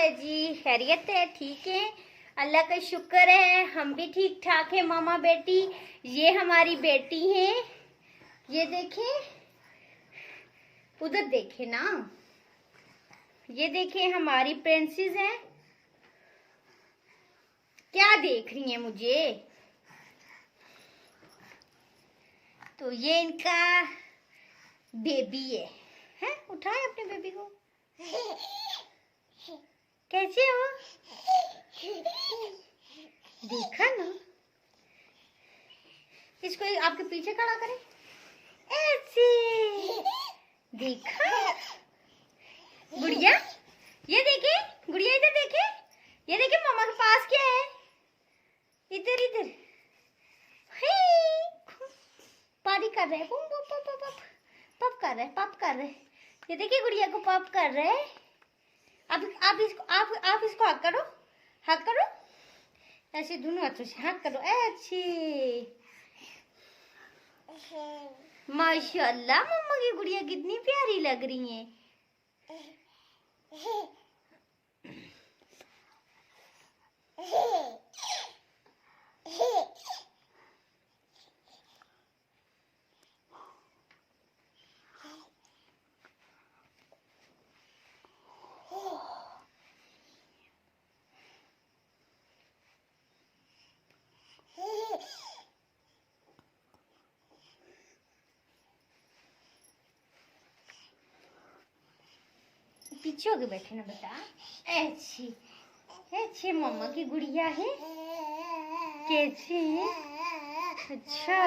है जी? खैरियत है? ठीक है, अल्लाह का शुक्र है, हम भी ठीक ठाक है मामा बेटी। ये हमारी बेटी है, ये देखें, उधर देखें ना, ये देखें हमारी प्रिंसेस है। क्या देख रही हैं मुझे? तो ये इनका बेबी है, हैं? उठाए अपने बेबी को। कैसे हो? देखा ना, इसको आपके पीछे खड़ा करें, ऐसे। देखा गुड़िया, ये देखे गुड़िया, इधर देखे, ये देखे मामा के पास क्या है, इधर इधर पारी कर रहे हैं, पप पप पप पप कर रहे, पप कर रहे। ये देखिए गुड़िया को पप कर रहे हैं। आप इसको हक करो, हक करो, ऐसे दोनों हाथों से हक करो, अच्छी। माशाल्लाह, मम्मा की गुड़िया कितनी प्यारी लग रही है। पीछे होके बैठे ना बेटा, अच्छी अच्छी मम्मा की गुड़िया है। कैसे है? अच्छा,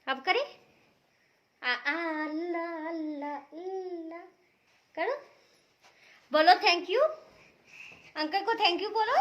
अब करें, अल्लाह अल्लाह अल्लाह करो, बोलो थैंक यू, अंकल को थैंक यू बोलो।